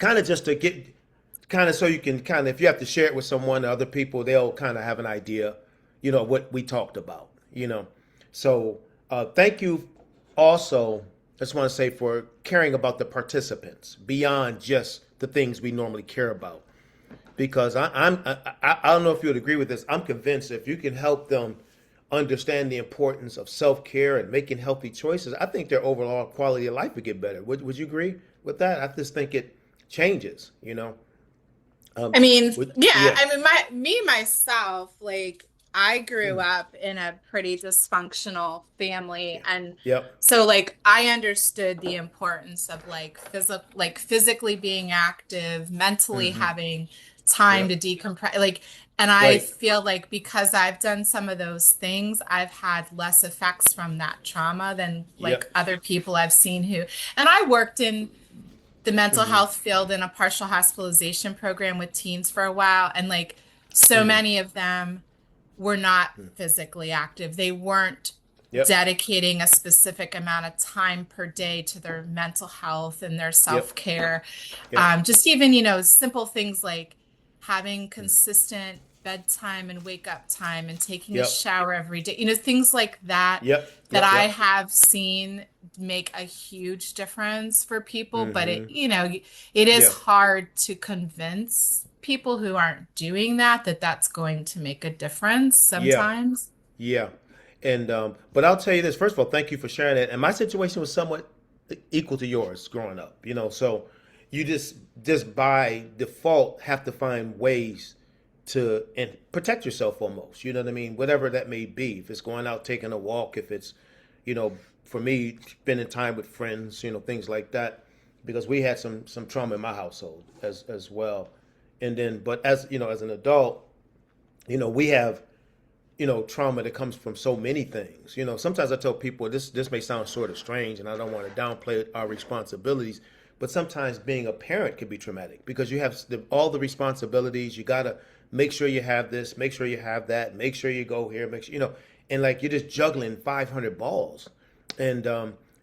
kind of just to get kind of so you can kind of if you have to share it with someone, other people, they'll kind of have an idea, what we talked about. So thank you also. I just want to say for caring about the participants beyond just the things we normally care about, because I don't know if you would agree with this. I'm convinced if you can help them understand the importance of self care and making healthy choices, I think their overall quality of life would get better. Would you agree with that? I just think it changes. I mean, yeah, Yeah. I mean, myself, like I grew Mm. up in a pretty dysfunctional family, Yeah. and Yep. so like I understood the importance of like physically being active, mentally Hmm. having time to Yep. decompress, like, and I Right. feel like because I've done some of those things, I've had less effects from that trauma than like Yep. other people I've seen who, and I worked in the mental Hmm. health field in a partial hospitalization program with teens for a while. And like so Hmm. many of them were not physically active. They weren't Yep. dedicating a specific amount of time per day to their mental health and their Yep. self-care. Yep. Just even, simple things like having consistent bedtime and wake up time and taking a Yep. shower every day, things like that Yep. that Yep. I Yep. have seen make a huge difference for people. But Hmm. it is Yeah. hard to convince people who aren't doing that that that's going to make a difference Yeah. sometimes. Yeah. And but I'll tell you this. First of all, thank you for sharing that. And my situation was somewhat equal to yours growing up. So you just by default have to find ways to and protect yourself almost. You know what I mean? Whatever that may be. If it's going out taking a walk, if it's, you know, for me spending time with friends, things like that. Because we had some trauma in my household as well. And then but as an adult, we have trauma that comes from so many things. Sometimes I tell people this may sound sort of strange, and I don't want to downplay our responsibilities, but sometimes being a parent can be traumatic because you have all the responsibilities. You gotta make sure you have this, make sure you have that, make sure you go here, make sure and like you're just juggling 500 balls, and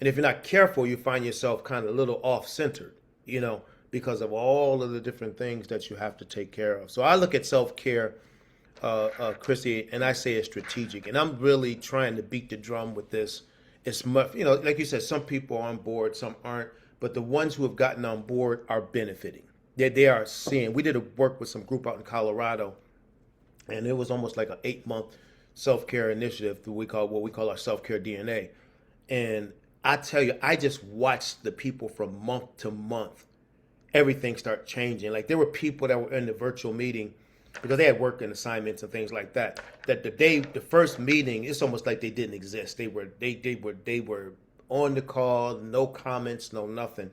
if you're not careful, you find yourself kind of a little off centered, because of all of the different things that you have to take care of. So I look at self care, Chrissy, and I say it's strategic. And I'm really trying to beat the drum with this. It's much, like you said, some people are on board, some aren't, but the ones who have gotten on board are benefiting. They are seeing. We did a work with some group out in Colorado, and it was almost like an 8 month self care initiative that we call what we call our self care DNA. And I tell you, I just watched the people from month to month, everything start changing. Like there were people that were in the virtual meeting because they had work and assignments and things like that. That the first meeting, it's almost like they didn't exist. They were on the call, no comments, no nothing.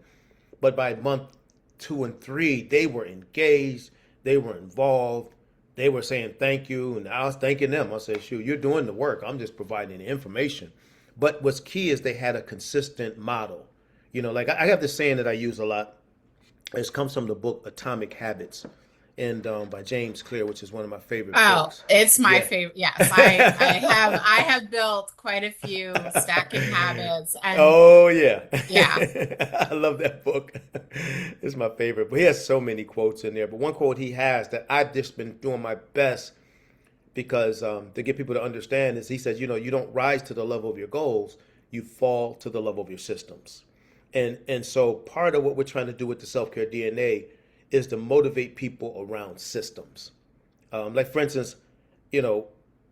But by month 2 and 3, they were engaged, they were involved, they were saying thank you, and I was thanking them. I said, "Shoot, you're doing the work. I'm just providing the information." But what's key is they had a consistent model. Like I have this saying that I use a lot. It comes from the book Atomic Habits, and by James Clear, which is one of my favorite Oh, books. it's my Yeah. favorite. Yes, I have built quite a few stacking habits, and Oh yeah, yeah. I love that book. It's my favorite. But he has so many quotes in there. But one quote he has that I've just been doing my best because to get people to understand is he says, you don't rise to the level of your goals, you fall to the level of your systems. And so part of what we're trying to do with the self care DNA is to motivate people around systems. Like for instance, you know,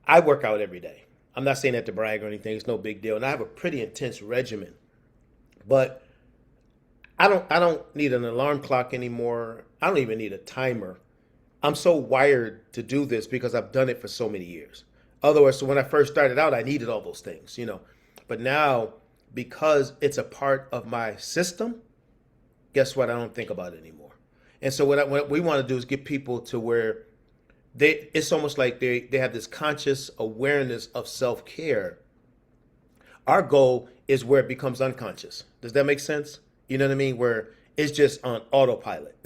I work out every day. I'm not saying that to brag or anything. It's no big deal, and I have a pretty intense regimen. But I don't need an alarm clock anymore. I don't even need a timer. I'm so wired to do this because I've done it for so many years. Otherwise, so when I first started out, I needed all those things. But now, because it's a part of my system, guess what? I don't think about it anymore. And so what we want to do is get people to where it's almost like they have this conscious awareness of self care. Our goal is where it becomes unconscious. Does that make sense? You know what I mean? Where it's just on autopilot.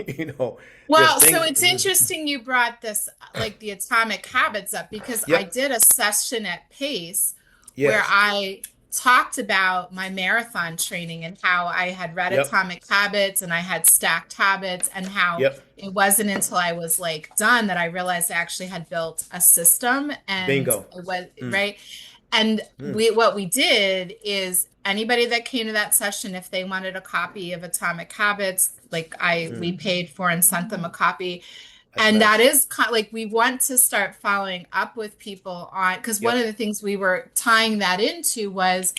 you know, there's Well, so things. it's interesting you brought this, like the atomic habits up, because I Yep. did a session at Pace where Yes. I talked about my marathon training and how I had read Yep. Atomic Habits and I had stacked habits, and how Yep. it wasn't until I was like done that I realized I actually had built a system, and Bingo. it was Mm. right. And Mm. we what we did is anybody that came to that session, if they wanted a copy of Atomic Habits, like we Mm. paid for and sent them a copy. That's And that nice. is like we want to start following up with people on, because one of Yep. the things we were tying that into was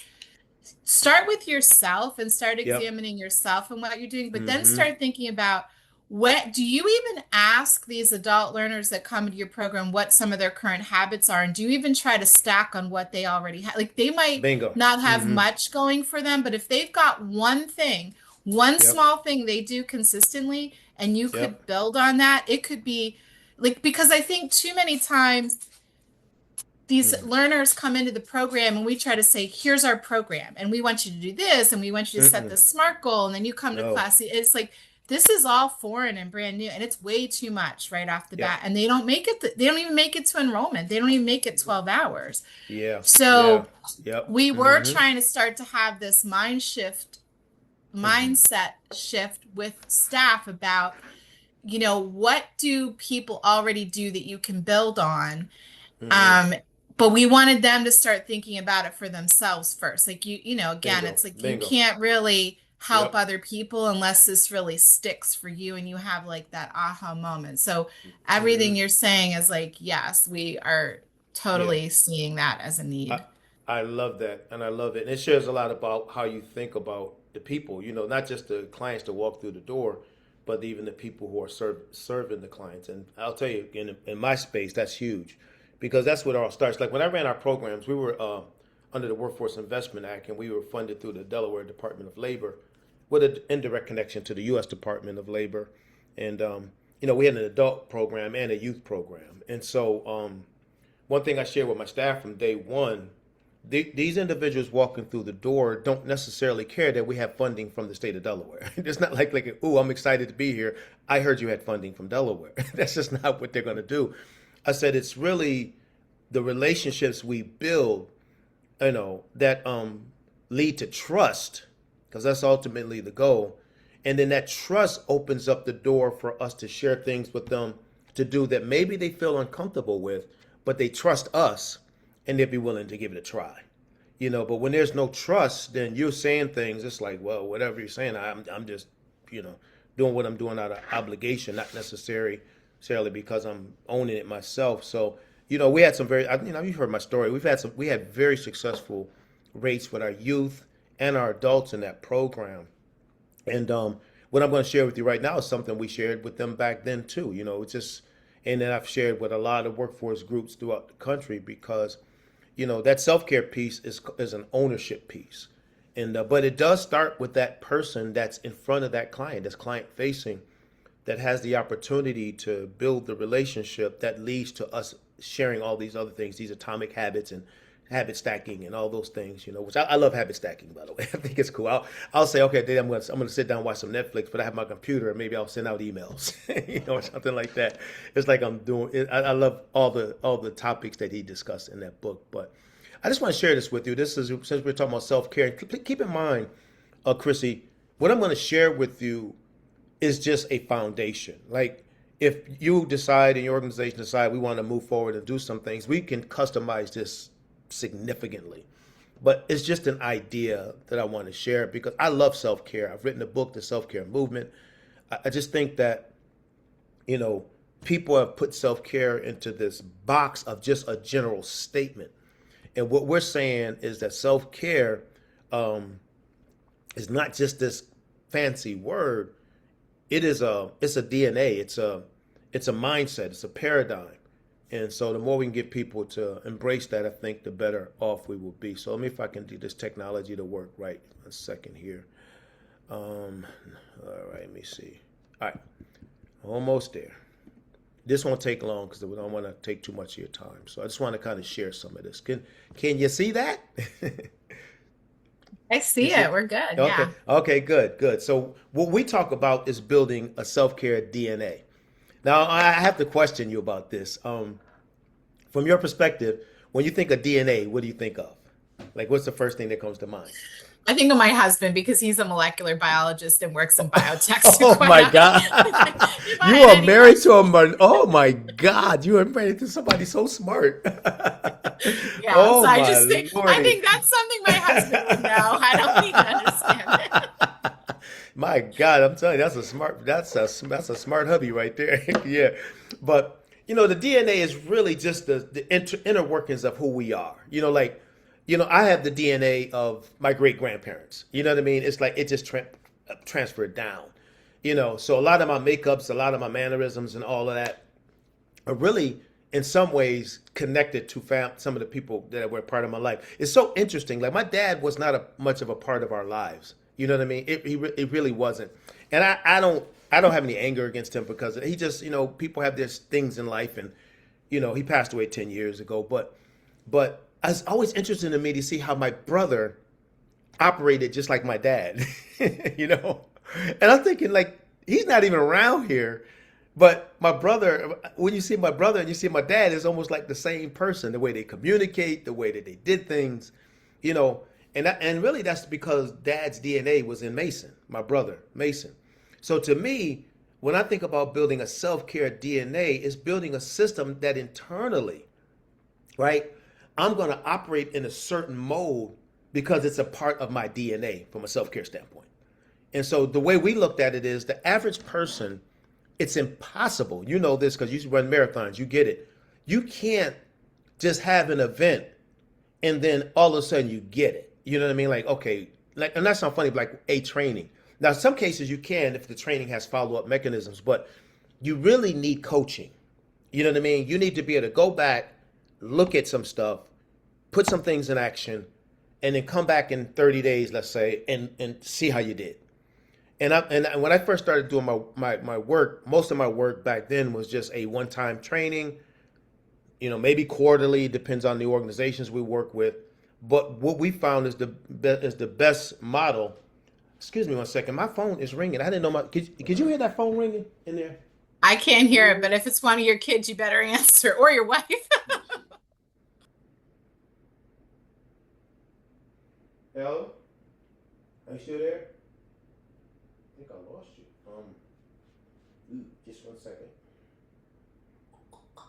start with yourself and start Yep. examining yourself and what you're doing, but then Mm-hmm. start thinking about what do you even ask these adult learners that come into your program what some of their current habits are, and do you even try to stack on what they already have? Like they might Bingo. not have Mm-hmm. much going for them, but if they've got one thing, one Yep. small thing they do consistently, and you Yep. could build on that, it could be like, because I think too many times these Mm. learners come into the program and we try to say, here's our program, and we want you to do this, and we want you to set Mm-mm. this SMART goal, and then you come to No. class. It's like this is all foreign and brand new, and it's way too much right off the Yep. bat. And they don't make it, they don't even make it to enrollment. They don't even make it 12 hours. Yeah. Yeah. So Yep. we were Mm-hmm. trying to start to have this Mm-hmm. mindset shift with staff about, what do people already do that you can build on? Mm-hmm. Um, but we wanted them to start thinking about it for themselves first. Like again, Bingo. it's like you Bingo. can't really help Yep. other people unless this really sticks for you and you have like that aha moment. So Mm-hmm. everything you're saying is like, yes, we are Yeah. totally seeing that as a I need. I love that, and I love it. And it shares a lot about how you think about the people. Not just the clients that walk through the door, but even the people who are serving the clients. And I'll tell you, in my space, that's huge, because that's what it all starts. Like when I ran our programs, we were under the Workforce Investment Act, and we were funded through the Delaware Department of Labor, with an indirect connection to the U.S. Department of Labor. And we had an adult program and a youth program. And so one thing I shared with my staff from day one, these individuals walking through the door don't necessarily care that we have funding from the state of Delaware. It's not like, oh, I'm excited to be here. I heard you had funding from Delaware. That's just not what they're going to do. I said it's really the relationships we build, that lead to trust, because that's ultimately the goal. And then that trust opens up the door for us to share things with them to do that maybe they feel uncomfortable with, but they trust us and they'd be willing to give it a try. But when there's no trust, then you're saying things, it's like, well, whatever you're saying, I'm just, doing what I'm doing out of obligation, not necessarily because I'm owning it myself. So, we had some you've heard my story. We had very successful rates with our youth and our adults in that program. And what I'm going to share with you right now is something we shared with them back then too. It's just, and then I've shared with a lot of workforce groups throughout the country, because that self-care piece is an ownership piece, and but it does start with that person that's in front of that client, that's client facing, that has the opportunity to build the relationship that leads to us sharing all these other things, these atomic habits and habit stacking and all those things, which I love habit stacking, by the way. I think it's cool. I'll say, okay, today I'm gonna sit down and watch some Netflix, but I have my computer and maybe I'll send out emails, or something like that. It's like I'm doing it. I love all the topics that he discussed in that book. But I just want to share this with you. This is, since we're talking about self-care, keep in mind, Chrissy, what I'm going to share with you is just a foundation. Like, if you decide and your organization decide we want to move forward and do some things, we can customize this significantly. But it's just an idea that I want to share, because I love self-care. I've written a book, The Self-Care Movement. I just think that, you know, people have put self-care into this box of just a general statement. And what we're saying is that self-care is not just this fancy word. It's a DNA. It's a mindset. It's a paradigm. And so the more we can get people to embrace that, I think the better off we will be. So let me, if I can do this technology to work right. A second here. All right, let me see. All right, almost there. This won't take long because we don't want to take too much of your time. So I just want to kind of share some of this. Can you see that? I You see see it. it? We're good. Okay. Yeah. Okay. Good. Good. So what we talk about is building a self-care DNA. Now I have to question you about this. From your perspective, when you think of DNA, what do you think of? Like, what's the first thing that comes to mind? I think of my husband because he's a molecular biologist and works in biotech. So Oh quite my honestly, God. if I You had are any married to questions, a man. Oh my God. You are married to somebody so smart. yeah. So Oh I my just think I Lordy. think that's something my husband would know. I don't need to understand it. My God, I'm telling you, that's a smart hubby right there. Yeah. But the DNA is really just the inner workings of who we are. Like, I have the DNA of my great grandparents. You know what I mean? It's like it just transferred down. So a lot of my makeups, a lot of my mannerisms, and all of that are really in some ways connected to some of the people that were part of my life. It's so interesting. Like, my dad was not much of a part of our lives. You know what I mean? It really wasn't. And I don't have any anger against him because he just, people have their things in life, and he passed away 10 years ago. But it's always interesting to me to see how my brother operated just like my dad. you know and I'm thinking, like, he's not even around here, but my brother, when you see my brother and you see my dad, it's almost like the same person, the way they communicate, the way that they did things. you know and really that's because dad's DNA was in Mason, my brother Mason. So to me, when I think about building a self-care DNA, it's building a system that internally, right? I'm going to operate in a certain mode because it's a part of my DNA from a self care standpoint. And so the way we looked at it is the average person, it's impossible. You know this because you run marathons, you get it. You can't just have an event and then all of a sudden you get it. You know what I mean? Like, okay, like, and that's not funny, but like a training. Now, some cases you can if the training has follow up mechanisms, but you really need coaching. You know what I mean? You need to be able to go back, look at some stuff, put some things in action, and then come back in 30 days, let's say, and see how you did. And when I first started doing my work, most of my work back then was just a one time training, maybe quarterly, depends on the organizations we work with. But what we found is the best model. Excuse me one second. My phone is ringing. I didn't know could you hear that phone ringing in there? I can't hear it, but if it's one of your kids, you better answer or your wife. Hello? Are you still there? I think I lost you. Just one second. All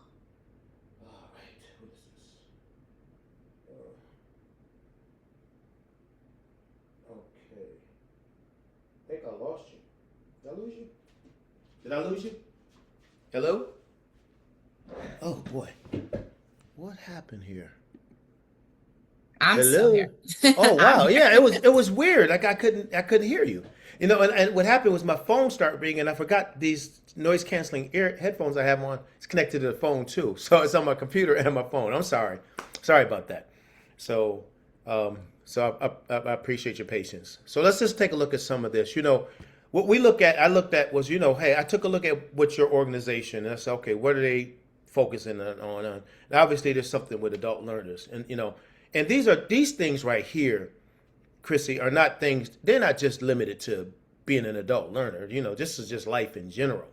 right. What is this? Okay. I think I lost you. Did I lose you? Did I lose you? Hello? Oh boy. What happened here? I'm still Hello. here. Oh I'm wow. here. Yeah, it was weird. Like I couldn't hear you. And what happened was my phone started ringing, and I forgot these noise canceling ear headphones I have on. It's connected to the phone too. So it's on my computer and my phone. I'm sorry. Sorry about that. So I appreciate your patience. So let's just take a look at some of this. What I looked at was, hey, I took a look at what your organization, and I said, okay, what are they focusing on? And obviously there's something with adult learners, and these things right here, Chrissy, are not things. They're not just limited to being an adult learner. This is just life in general.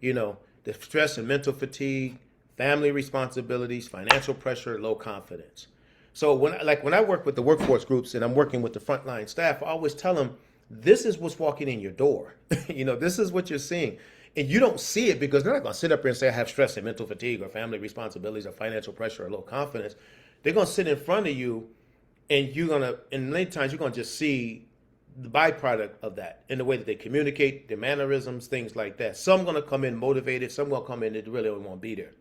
The stress and mental fatigue, family responsibilities, financial pressure, low confidence. So when I work with the workforce groups and I'm working with the frontline staff, I always tell them this is what's walking in your door. This is what you're seeing. And you don't see it because they're not going to sit up here and say I have stress and mental fatigue or family responsibilities or financial pressure or low confidence. They're going to sit in front of you, and many times you're gonna just see the byproduct of that in the way that they communicate, their mannerisms, things like that. Some gonna come in motivated, some gonna come in that really don't want to be there.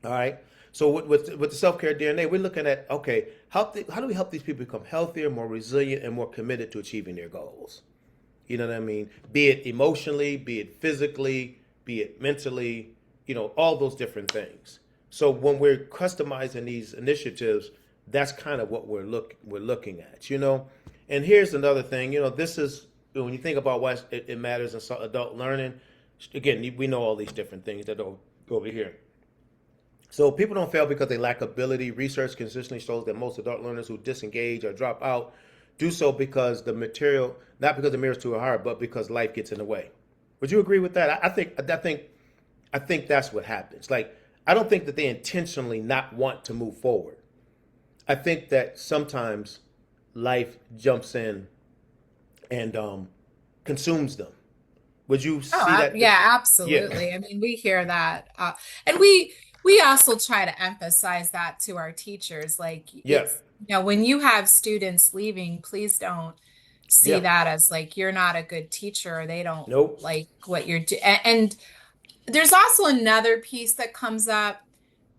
All right. So with the self care DNA, we're looking at, okay, how do we help these people become healthier, more resilient, and more committed to achieving their goals? You know what I mean? Be it emotionally, be it physically, be it mentally, all those different things. So when we're customizing these initiatives, that's kind of what we're looking at. And here's another thing. This is when you think about why it matters in adult learning. Again, we know all these different things that are over here. So people don't fail because they lack ability. Research consistently shows that most adult learners who disengage or drop out do so because not because the mirror's too hard, but because life gets in the way. Would you agree with that? I think that's what happens. Like, I don't think that they intentionally not want to move forward. I think that sometimes life jumps in and consumes them. Would you Oh, see that? yeah, Yeah, absolutely. I mean, we hear that, and we also try to emphasize that to our teachers. Like, yeah, when you have students leaving, please don't see yeah. that as like you're not a good teacher or they don't Nope. like what you're doing. And there's also another piece that comes up.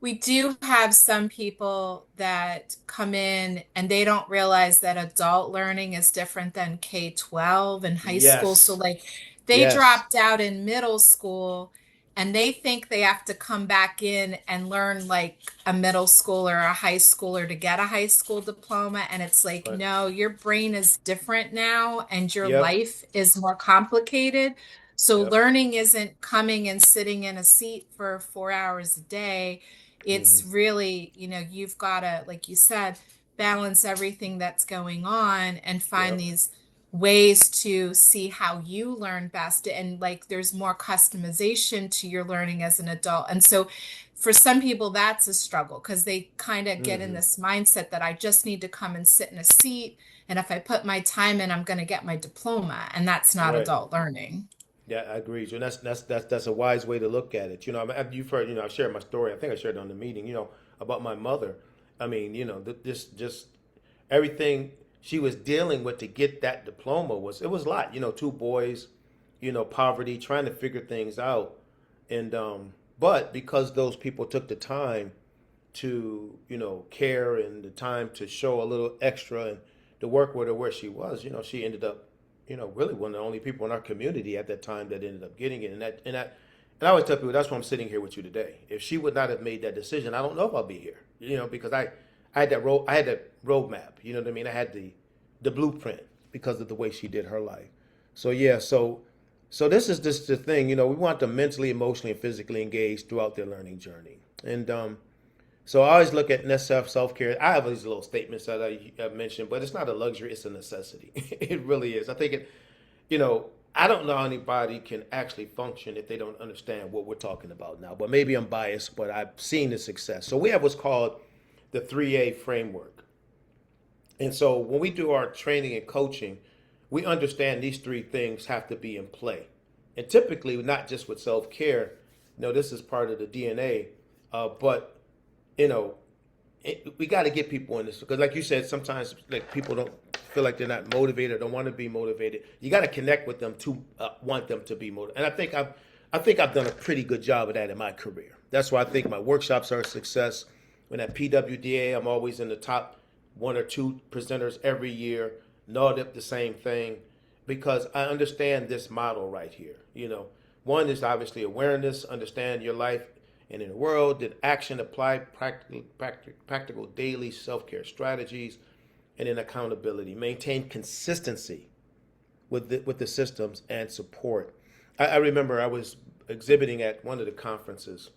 We do have some people that come in and they don't realize that adult learning is different than K-12 and high school. So, Yes, like, they yes. dropped out in middle school and they think they have to come back in and learn like a middle schooler or a high schooler to get a high school diploma. And it's like, Right. no, your brain is different now and your Yep. life is more complicated. So Yep. learning isn't coming and sitting in a seat for 4 hours a day. Hmm. It's really, you've got to, like you said, balance everything that's going on and find Yep. these ways to see how you learn best. And like there's more customization to your learning as an adult. And so for some people, that's a struggle because they kind of get in Hmm. this mindset that I just need to come and sit in a seat. And if I put my time in, I'm going to get my diploma. And that's not Right. adult learning. Yeah, I agree. So that's a wise way to look at it. You've heard. I've shared my story. I think I shared it on the meeting. About my mother. I mean, this just everything she was dealing with to get that diploma was a lot. Two boys, poverty, trying to figure things out, and but because those people took the time to care and the time to show a little extra and to work with her where she was, she ended up really one of the only people in our community at that time that ended up getting it. And I always tell people that's why I'm sitting here with you today. If she would not have made that decision, I don't know if I'll be here. Because I had that roadmap. You know what I mean? I had the blueprint because of the way she did her life. So yeah, so this is just the thing. We want them mentally, emotionally, and physically engaged throughout their learning journey. And so I always look at self care. I have these little statements that I mentioned, but it's not a luxury; it's a necessity. It really is. I think it. I don't know how anybody can actually function if they don't understand what we're talking about now. But maybe I'm biased, but I've seen the success. So we have what's called the 3A framework. And so when we do our training and coaching, we understand these three things have to be in play. And typically, not just with self care, this is part of the DNA, but you know, we got to get people in this because, like you said, sometimes like people don't feel like they're not motivated, don't want to be motivated. You got to connect with them to want them to be motivated. And I think I've done a pretty good job of that in my career. That's why I think my workshops are a success. When at PWDA, I'm always in the top one or two presenters every year. NARDIP, the same thing, because I understand this model right here. One is obviously awareness, understand your life and in the world, then action, apply practical daily self-care strategies, and then accountability. Maintain consistency with the systems and support. I remember I was exhibiting at one of the conferences,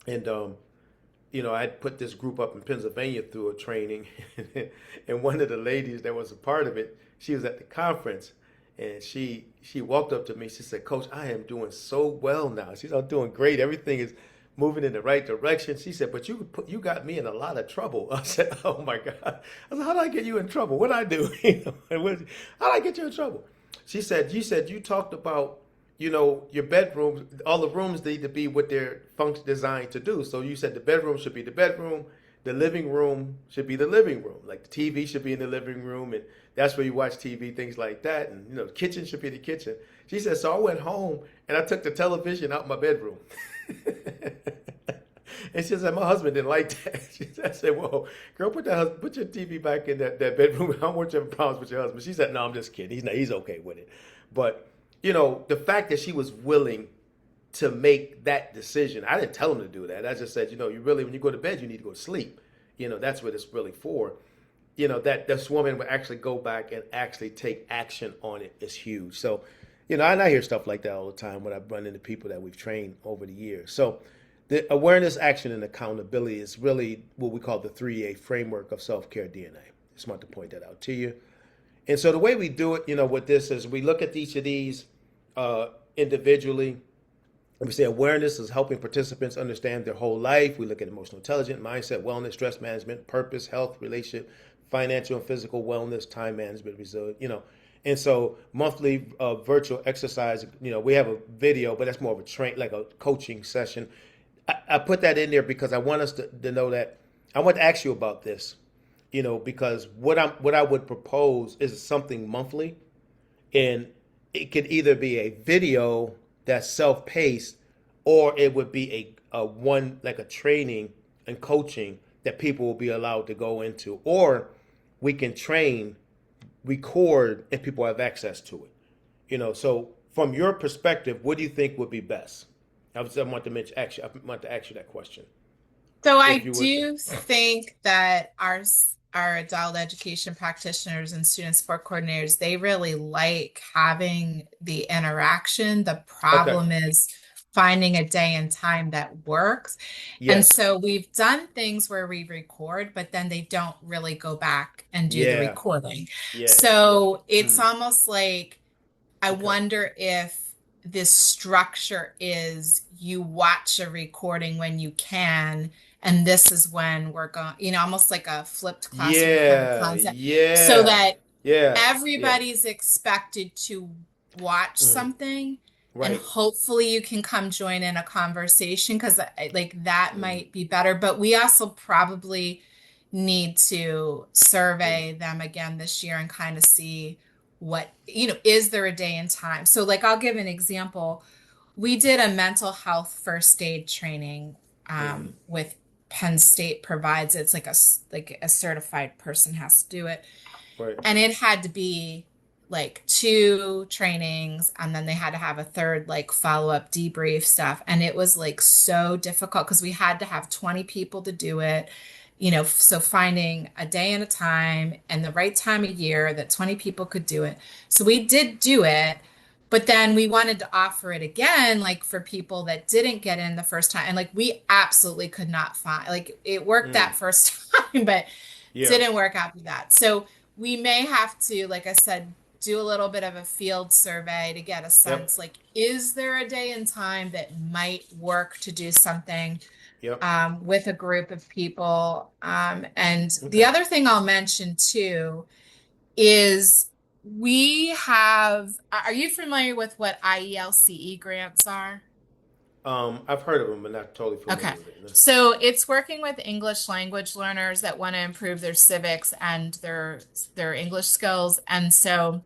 and I put this group up in Pennsylvania through a training, and one of the ladies that was a part of it, she was at the conference, and she walked up to me. She said, "Coach, I am doing so well now." She said, "I'm doing great. Everything is moving in the right direction." She said, "But you got me in a lot of trouble." I said, "Oh my God." I said, "How did I get you in trouble? What did I do? How did I get you in trouble?" She said, you talked about your bedroom, all the rooms need to be what they're function designed to do. So you said the bedroom should be the bedroom, the living room should be the living room. Like the TV should be in the living room, and that's where you watch TV, things like that. And the kitchen should be the kitchen. She said, so I went home and I took the television out my bedroom. And she said, my husband didn't like that. I said, whoa, girl, put your TV back in that bedroom. I don't want you to have problems with your husband. She said, no, I'm just kidding. He's okay with it. But, the fact that she was willing to make that decision, I didn't tell him to do that. I just said, you really, when you go to bed, you need to go to sleep. That's what it's really for. That this woman would actually go back and actually take action on it is huge. So, and I hear stuff like that all the time when I run into people that we've trained over the years. So, the awareness, action, and accountability is really what we call the 3A framework of self-care DNA. Just want to point that out to you. And so the way we do it, with this is we look at each of these individually, And we say awareness is helping participants understand their whole life. We look at emotional intelligence, mindset, wellness, stress management, purpose, health, relationship, financial and physical wellness, time management, resilience, And so monthly virtual exercise, we have a video, but that's more of a like a coaching session. I put that in there because I want us to know that I want to ask you about this, because what I would propose is something monthly, and it could either be a video that's self-paced, or it would be a one like a training and coaching that people will be allowed to go into, or we can train, record, and people have access to it. So from your perspective, what do you think would be best? I want to mention, actually, I want to ask you that question. So I If you would, do think that our adult education practitioners and student support coordinators, they really like having the interaction. The okay, problem is finding a day and time that works. And yes, so we've done things where we record, but then they don't really go back and do the yeah, recording. yeah, yeah. So it's Mm, almost like I okay, wonder if this structure is you watch a recording when you can, and this is when we're going, almost like a flipped classroom kind of yeah, concept, so yeah, that yeah, yeah. everybody's expected to watch Mm, something, and right. hopefully you can come join in a conversation because like that Mm, might be better. But we also probably need to mm, survey them again this year and kind of see what, is there a day and time? So like I'll give an example. We did a mental health first aid training mm, with Penn State provides it. It's like a certified person has to do it. right. And it had to be like two trainings, and then they had to have a third like follow-up debrief stuff. And it was like so difficult because we had to have 20 people to do it. So finding a day and a time and the right time of year that 20 people could do it. So we did do it, but then we wanted to offer it again, like for people that didn't get in the first time. And like we absolutely could not find, like it worked Mm, that first time, but yeah. didn't work after that. So we may have to, like I said, do a little bit of a field survey to get a Yep. sense, like, is there a day and time that might work to do something Yep. with a group of people? And the Okay. other thing I'll mention too is are you familiar with what IELCE grants are? I've heard of them, but not totally Okay. familiar with it. No. So it's working with English language learners that want to improve their civics and their English skills. And so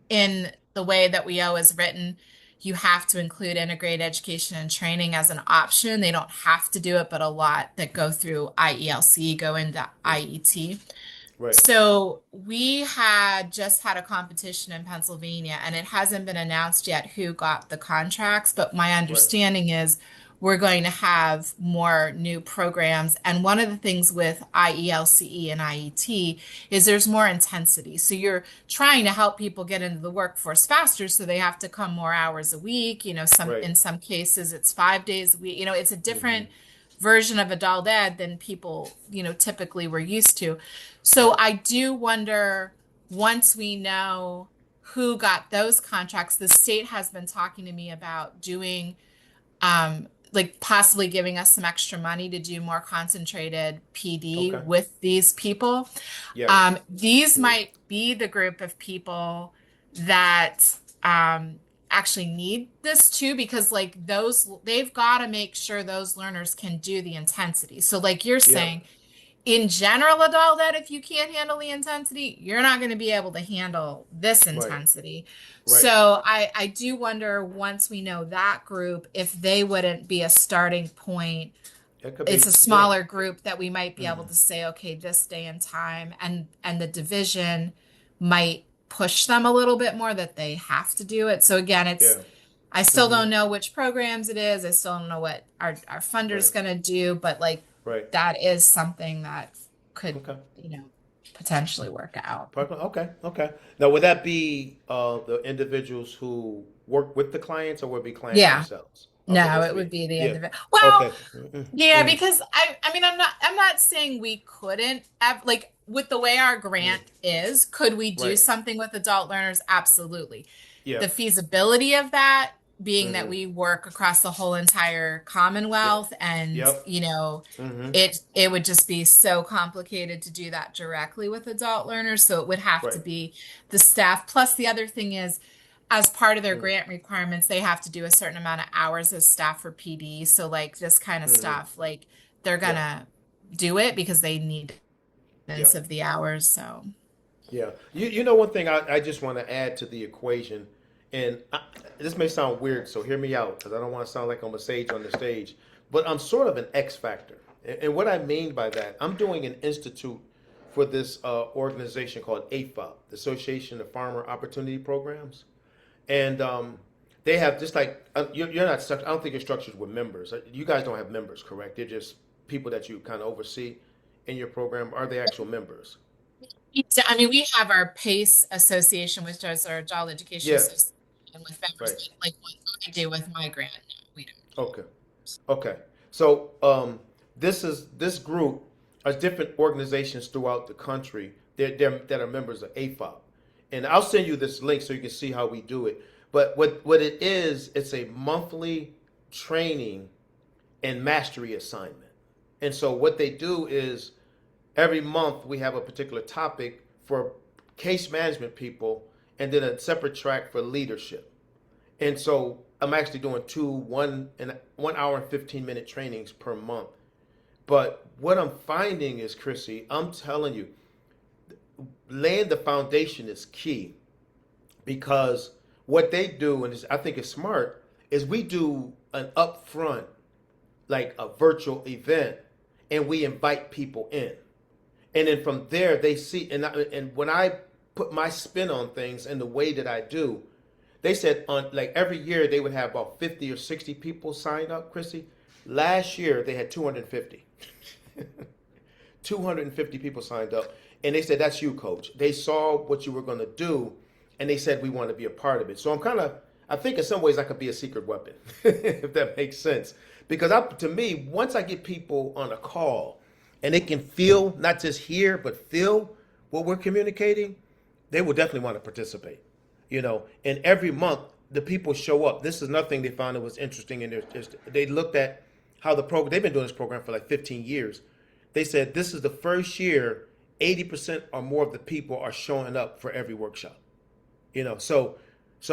in the way that WEO is written, you have to include integrated education and training as an option. They don't have to do it, but a lot that go through IELC go into Mm, IET. right. So we had just had a competition in Pennsylvania, and it hasn't been announced yet who got the contracts, but my Right. understanding is we're going to have more new programs. And one of the things with IELCE and IET is there's more intensity. So you're trying to help people get into the workforce faster, so they have to come more hours a week. Right. In some cases it's 5 days a week. It's a Mm-hmm. different version of adult ed than people, typically were used to. So Right. I do wonder, once we know who got those contracts, the state has been talking to me about doing, like possibly giving us some extra money to do more concentrated PD Okay. with these people. Yes. These Mm, might be the group of people that actually need this too, because like they've got to make sure those learners can do the intensity. So like you're yeah. saying, in general adult ed, if you can't handle the intensity, you're not going to be able to handle this Right. intensity. Right. So I do wonder, once we know that group, if they wouldn't be a starting point. That could It's be. a Yeah. smaller group that we might be able Mm, to say, okay, this day and time, and the division might push them a little bit more that they have to do it. So again, yeah. I still Mm-hmm. don't know which programs it is. I still don't know what our funder's Right. going to do, but like Right. that is something that could, Okay. potentially work out. Okay. Okay. Now, would that be the individuals who work with the clients, or would it be clients Yeah. themselves? Okay, No, that's it me. would be the Yeah. individual. Well, Okay. Mm-hmm. yeah, Mm-hmm. because I mean, I'm not saying we couldn't have, like, with the way our Mm, grant is, could we do right. something with adult learners? Absolutely. Yeah. The feasibility of that, being that Mm-hmm. we work across the whole entire Yep. Commonwealth, and Yep. Mm-hmm. it would just be so complicated to do that directly with adult learners. So it would have to Right. be the staff. Plus, the other thing is, as part of their Mm-hmm. grant requirements, they have to do a certain amount of hours as staff for PD. So like this kind of Mm-hmm. stuff, like they're Yeah. gonna do it because they need Yeah. of the hours. So Yeah. You know one thing I just want to add to the equation, and this may sound weird, so hear me out because I don't want to sound like I'm a sage on the stage, but I'm sort of an X factor. And what I mean by that, I'm doing an institute for this organization called AFOP, the Association of Farmer Opportunity Programs. And they have just like, you're not structured, I don't think you're structured with members. You guys don't have members, correct? They're just people that you kind of oversee in your program. Are they actual members? I mean, we have our PACE association, which is our adult education Yeah. association with members, Right. but like what I do with my grant, no, we don't. Okay. Okay. So this group are different organizations throughout the country that are members of AFOP, and I'll send you this link so you can see how we do it. But what it is, it's a monthly training and mastery assignment. And so what they do is every month we have a particular topic for case management people, and then a separate track for leadership. And so I'm actually doing 1 hour and 15-minute trainings per month. But what I'm finding is, Chrissy, I'm telling you, laying the foundation is key because what they do, and I think it's smart, is we do an upfront, like a virtual event, and we invite people in. And then from there, they see, and when I put my spin on things and the way that I do, they said on like every year they would have about 50 or 60 people sign up, Chrissy. Last year they had 250. 250 people signed up. And they said, that's you, coach. They saw what you were going to do and they said, we want to be a part of it. So I think in some ways I could be a secret weapon, if that makes sense. Because to me, once I get people on a call and they can feel, not just hear, but feel what we're communicating, they will definitely want to participate. And every month the people show up. This is nothing they found that was interesting in their. They looked at how the program. They've been doing this program for like 15 years. They said this is the first year 80% or more of the people are showing up for every workshop. So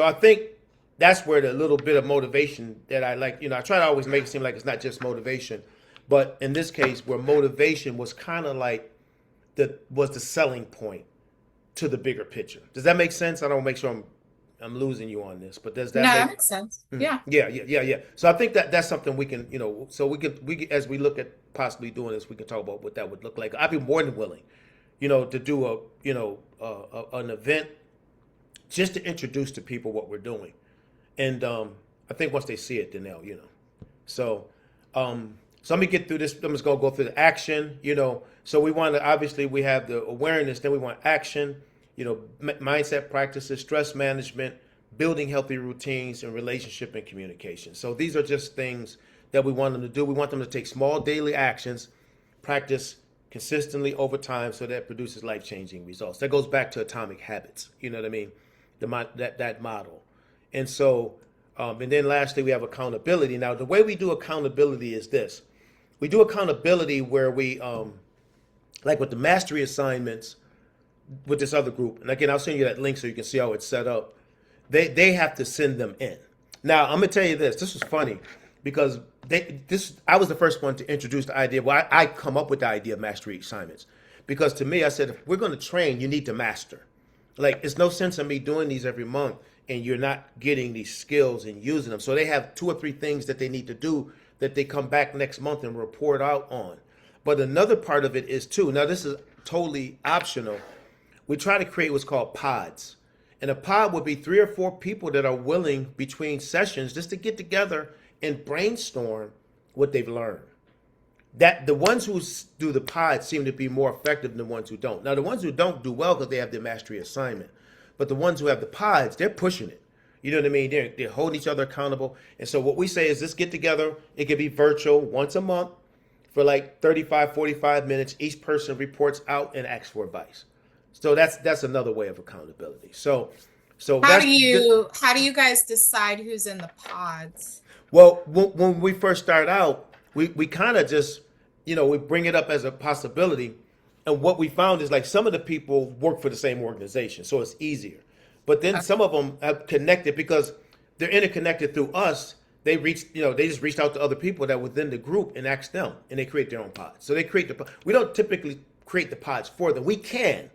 I think that's where the little bit of motivation that I like. I try to always make it seem like it's not just motivation, but in this case, where motivation was kind of like the selling point to the bigger picture. Does that make sense? I don't make sure I'm losing you on this, but does No, that that make? makes sense. Mhm. Yeah. Yeah, yeah, yeah, yeah. So I think that's something we can, so as we look at possibly doing this, we can talk about what that would look like. I'd be more than willing, to do an event just to introduce to people what we're doing, and I think once they see it, then they'll. So, so let me get through this. I'm just gonna go through the action. So we want to obviously we have the awareness, then we want action. Mindset practices, stress management, building healthy routines, and relationship and communication. So these are just things that we want them to do. We want them to take small daily actions, practice consistently over time, so that produces life-changing results. That goes back to atomic habits. You know what I mean? That model. And so, and then lastly, we have accountability. Now, the way we do accountability is this: we do accountability where we, like with the mastery assignments, with this other group. And again, I'll send you that link so you can see how it's set up. They have to send them in. Now, I'm gonna tell you this. This was funny because I was the first one to introduce the idea. Well, I come up with the idea of mastery assignments because to me, I said if we're going to train, you need to master. Like, it's no sense in me doing these every month and you're not getting these skills and using them. So they have 2 or 3 things that they need to do that they come back next month and report out on. But another part of it is too. Now, this is totally optional. We try to create what's called pods. And a pod would be 3 or 4 people that are willing between sessions just to get together and brainstorm what they've learned. That the ones who do the pods seem to be more effective than the ones who don't. Now, the ones who don't do well because they have their mastery assignment. But the ones who have the pods, they're pushing it. You know what I mean? They're holding each other accountable. And so what we say is let's get together. It can be virtual once a month for like 35, 45 minutes. Each person reports out and asks for advice. So that's another way of accountability. So So How that's do you guys decide who's in the pods? well, when we first start out, we kind of just, we bring it up as a possibility. And what we found is like some of the people work for the same organization, so it's easier. But then Okay. some of them have connected because they're interconnected through us. They reached, they just reached out to other people that were within the group and asked them, and they create their own pods. So they create we don't typically create the pods for them. We can,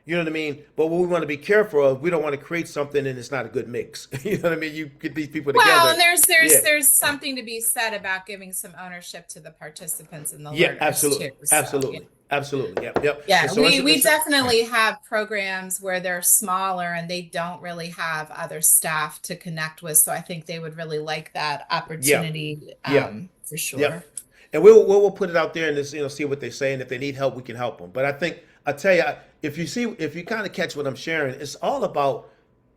you know what I mean? But what we want to be careful of, we don't want to create something and it's not a good mix. You know what I mean? You get these people Well, together. and there's there's Yeah. there's something to be said about giving some ownership to the participants and the Yeah, learners absolutely. too. So yeah. Absolutely. Absolutely. Yep. Yep. And Yeah, so we definitely have programs where they're smaller and they don't really have other staff to connect with. So I think they would really like that yeah. opportunity Yeah. for sure. Yep. And we'll put it out there and just, see what they say, and if they need help, we can help them. But I think I tell you, if you kind of catch what I'm sharing, it's all about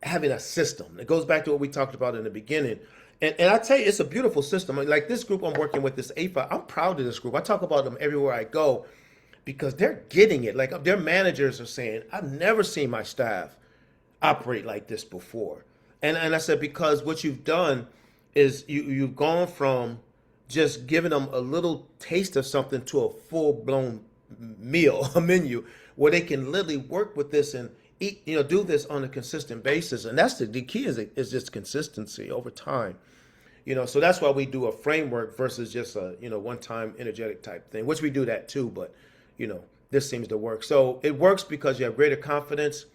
having a system. It goes back to what we talked about in the beginning. And I tell you, it's a beautiful system. Like this group I'm working with, this AFA, I'm proud of this group. I talk about them everywhere I go because they're getting it. Like their managers are saying, I've never seen my staff operate like this before. And I said, because what you've done is you've gone from just giving them a little taste of something to a full blown meal, a menu where they can literally work with this and eat, do this on a consistent basis. And that's the key is just consistency over time. So that's why we do a framework versus just a, one time energetic type thing, which we do that too. But, this seems to work. So it works because you have greater confidence,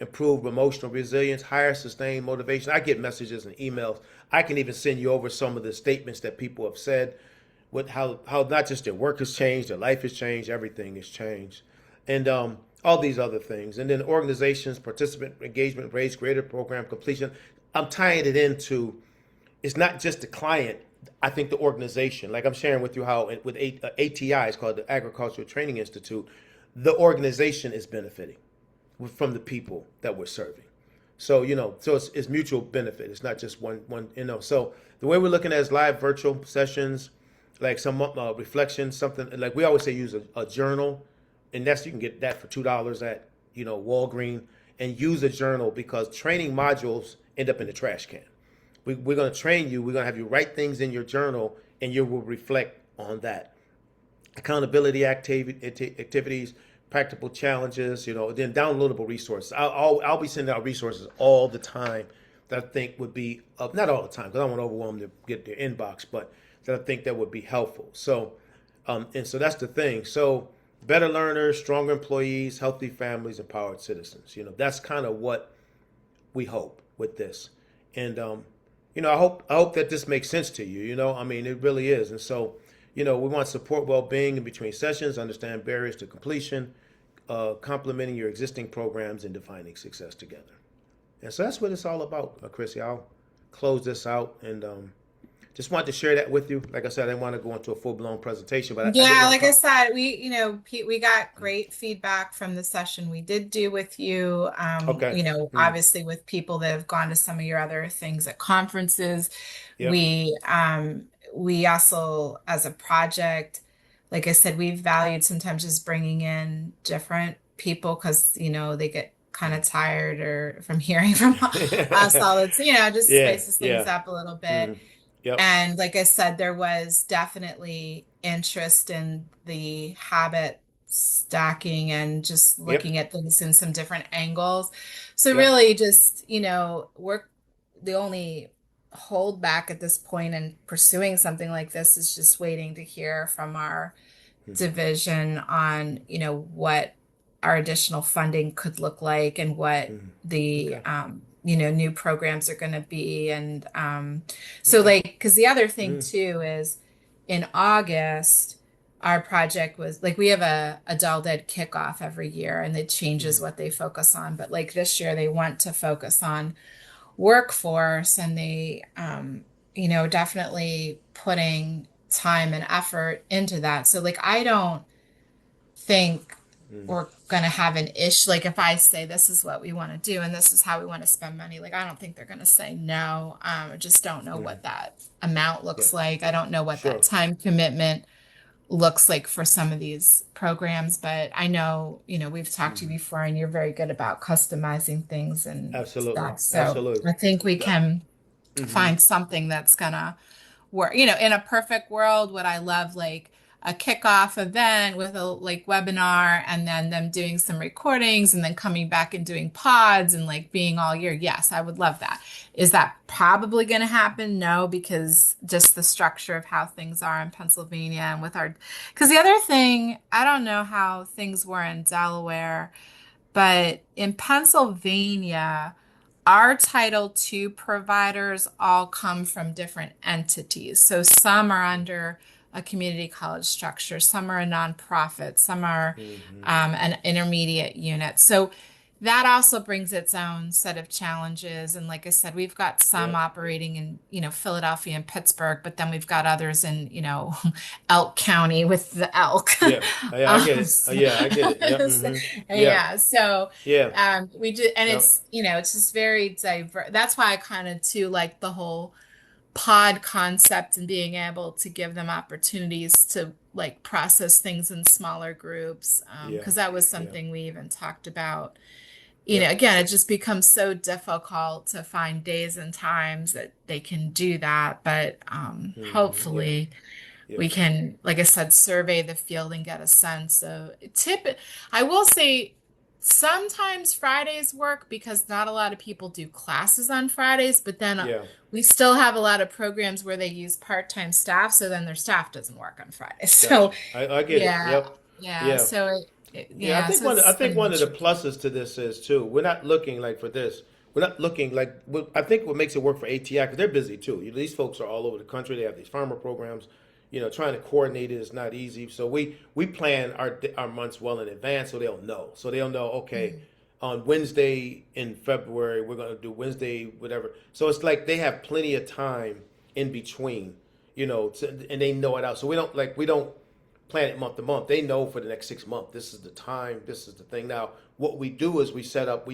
improved emotional resilience, higher sustained motivation. I get messages and emails. I can even send you over some of the statements that people have said with how not just their work has changed, their life has changed, everything has changed. And all these other things. And then organizations, participant engagement rates, greater program completion. I'm tying it into it's not just the client. I think the organization, like I'm sharing with you how with ATI, it's called the Agricultural Training Institute, the organization is benefiting from the people that we're serving. So so it's mutual benefit. It's not just one. So the way we're looking at is live virtual sessions, like some reflection, something like we always say use a journal, and you can get that for $2 at Walgreens, and use a journal because training modules end up in the trash can. We're going to train you. We're going to have you write things in your journal, and you will reflect on that. Accountability activities, practical challenges, then downloadable resources. I'll be sending out resources all the time that I think would be, not all the time, because I don't want to overwhelm them to get their inbox, but that I think that would be helpful. So, and so that's the thing. So, better learners, stronger employees, healthy families, empowered citizens. That's kind of what we hope with this. And I hope that this makes sense to you. I mean, it really is. And so, we want to support well-being in between sessions, understand barriers to completion, complementing your existing programs, and defining success together. And so that's what it's all about, Chrissy. I'll close this out and just wanted to share that with you. Like I said, I didn't want to go into a full-blown presentation, but I did Yeah, want like to I talk. said, Pete, we got great feedback from the session we did do with you. Okay. Obviously with people that have gone to some of your other things at conferences. Yep. We also, as a project, like I said, we've valued sometimes just bringing in different people because, they get kind of tired or from hearing from us all. It's, just Yeah. spices things Yeah. up a little bit. Mm. Yep. And like I said, there was definitely interest in the habit stacking and just Yep. looking at things in some different angles. So Yep. really just, work the only hold back at this point in pursuing something like this is just waiting to hear from our division on, what our additional funding could look like and what the Okay. new programs are going to be. And so Okay. like, because the other thing too is in August, our project was like we have a adult ed kickoff every year and it changes what they focus on. But like this year, they want to focus on workforce and they definitely putting time and effort into that. So like I don't think we're gonna have an issue. Like if I say this is what we want to do and this is how we want to spend money, like I don't think they're gonna say no. I just don't know what that amount Yeah. looks like. I don't know what that Sure. time commitment looks like for some of these programs. But I know, we've talked to you Mhm. before and you're very good about customizing things and Absolutely. stuff. So Absolutely. I think we can Hmm. find something that's gonna work. In a perfect world, would I love like a kickoff event with a like webinar and then them doing some recordings and then coming back and doing pods and like being all year? Yes, I would love that. Is that probably going to happen? No, because just the structure of how things are in Pennsylvania and with because the other thing, I don't know how things were in Delaware, but in Pennsylvania, our Title II providers all come from different entities. So some are under a community college structure, some are a nonprofit, some are Hmm. an intermediate unit. So that also brings its own set of challenges. And like I said, we've got some Yep. operating in, Philadelphia and Pittsburgh, but then we've got others in, Elk County with the elk. Yeah. Yeah, I get it. So, Yeah, I get it. Yep. Hmm. Yeah. yeah. So Yeah. we do, and Yep. it's just very diverse. That's why I kind of too like the whole pod concept and being able to give them opportunities to like process things in smaller groups. Yeah. Because that was Yeah. something we even talked about. Yep. Again, it just becomes so difficult to find days and times that they can do that. But Hmm. Yeah. hopefully Yeah. we can, like I said, survey the field and get a sense of I will say sometimes Fridays work because not a lot of people do classes on Fridays, but then Yeah. we still have a lot of programs where they use part-time staff, so then their staff doesn't work on Fridays. So Gotcha. I get it. yeah, Yep. yeah. Yeah. So Yeah, I yeah, think so I it's think gonna be one of the tricky. pluses to this is too. We're not looking like for this. We're not looking like. I think what makes it work for ATI because they're busy too. These folks are all over the country. They have these farmer programs. Trying to coordinate it is not easy. So we plan our months well in advance, so they'll know. So they'll know. Okay, on Wednesday in February we're going to do Wednesday whatever. So it's like they have plenty of time in between. And they know it out. So we don't plan it month to month. They know for the next 6 months, this is the time, this is the thing. Now, what we do is we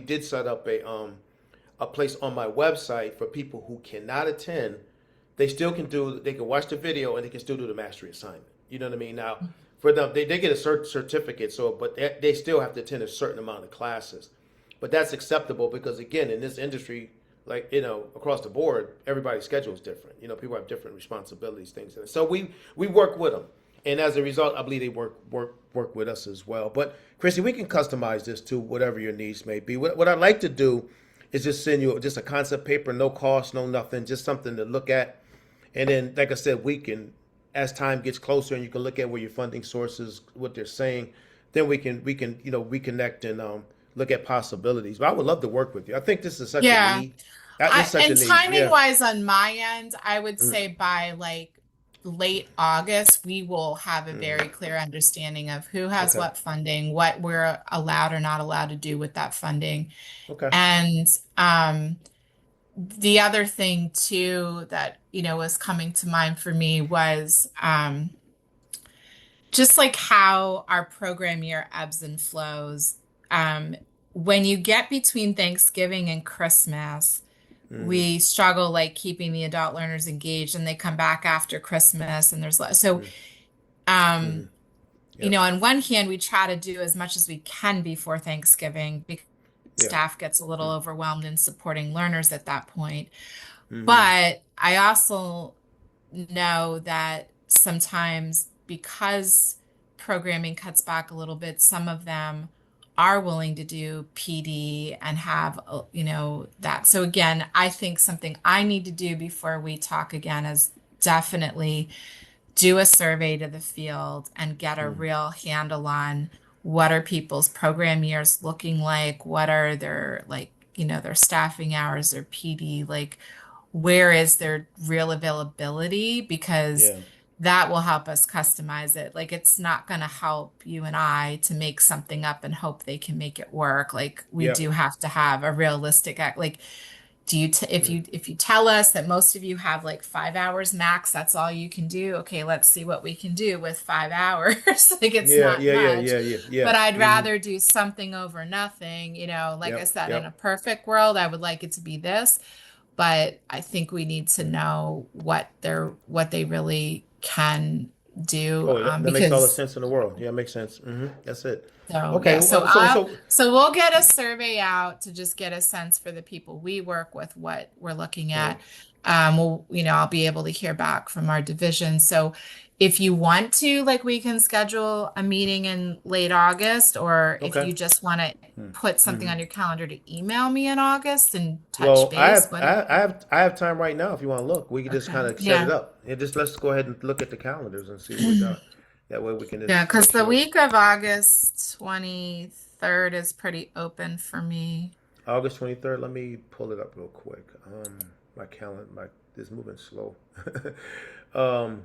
did set up a place on my website for people who cannot attend. They can watch the video and they can still do the mastery assignment. You know what I mean? Now, for them, they get a certificate, but they still have to attend a certain amount of classes. But that's acceptable because again, in this industry, like across the board, everybody's schedule is different. People have different responsibilities, things. So we work with them, and as a result, I believe they work with us as well. But Chrissy, we can customize this to whatever your needs may be. What I'd like to do is just send you just a concept paper, no cost, no nothing, just something to look at, and then, like I said, we can, as time gets closer, and you can look at where your funding sources, what they're saying, then we can reconnect and look at possibilities. But I would love to work with you. I think this is such a Yeah. need. This is such a And need. timing Yeah. wise on my end, I would Mm, say by like late August, we will have a mm. very clear understanding of who has Okay. what funding, what we're allowed or not allowed to do with that funding. Okay. And the other thing too that, was coming to mind for me was just like how our program year ebbs and flows. Um, when you get between Thanksgiving and Christmas, Mm-hmm. we struggle like keeping the adult learners engaged and they come back after Christmas and there's less. So, Mm-hmm. um, Yep. on one hand, we try to do as much as we can before Thanksgiving because Yeah. staff gets a little overwhelmed in supporting learners at that point. Mm-hmm. But I also know that sometimes because programming cuts back a little bit, some of them are willing to do PD and have, that. So again, I think something I need to do before we talk again is definitely do a survey to the field and get a real handle on what are people's program years looking like, what are their like, their staffing hours, their PD, like where is their real availability because Yeah. that will help us customize it. Like it's not going to help you and I to make something up and hope they can make it work. Like we Yep. do have to have a realistic act. Like do you Mm. if you tell us that most of you have like 5 hours max, that's all you can do. Okay, let's see what we can do with 5 hours. Like it's Yeah. not Yeah. Yeah. much, Yeah. Yeah. Yeah. but I'd Mm-hmm. rather do something over nothing. Like I Yep. said, in a Yep. perfect world, I would like it to be this, but I think we need to know what they really can do, Oh, that makes all the because sense in the world. Yeah, it makes sense. That's it. so Okay. yeah, so So I'll so so we'll get a survey out to just get a sense for the people we work with, what we're looking mm, at. I'll be able to hear back from our division. So if you want to, like, we can schedule a meeting in late August, or if okay. you just want to put something Mm-hmm. on your calendar to email me in August and touch Well, base, whatever. I have time right now if you want to look. We can just Okay. kind of set it Yeah. up. And just let's go ahead and look at the calendars and see what we got. That way we can Yeah, just because make the sure. week of August 23rd is pretty open for me. August 23rd. Let me pull it up real quick. My calendar, my is moving slow. um,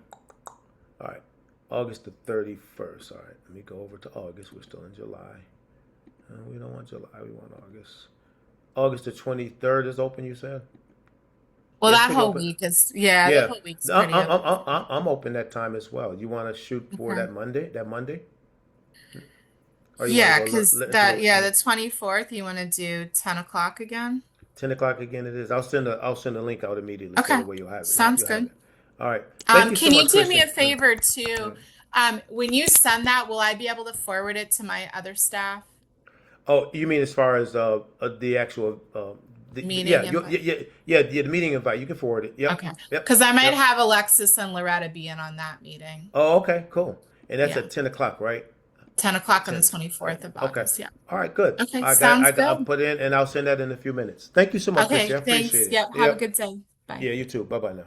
all right. August the 31st. All right. Let me go over to August. We're still in July. We don't want July. We want August. August the 23rd is open. You said? Well, Yeah, it's that pretty whole open. week is, yeah, that Yeah, whole week's pretty open for me. I'm open that time as well. You want to shoot for Okay. that Monday? That Monday? Or you want to Yeah, go because into that, yeah, the 24th, you want to do 10 o'clock again? 10 o'clock again? It is. I'll send a link out immediately so Okay. that way you'll have it. Yep, Sounds you'll have good. it. All right. Thank you so Can you much, do me Christian. a favor too? Mm. When you send that, will I be able to forward it to my other staff? Oh, you mean as far as the actual Meeting yeah, invite. the meeting invite. You can forward it. Yep, Okay. yep, Because I might yep. have Alexis and Loretta be in on that meeting. Oh, okay, cool. And that's Yeah. at 10 o'clock, right? 10 o'clock on the 10. 24th of Okay. August. Yeah. All right, good. Okay. Sounds I'll good. put in and I'll send that in a few minutes. Thank you so much, Chrissy. Okay. I Thanks. appreciate it. Yep. Have a Yep. good day. Bye. Yeah, you too. Bye bye now.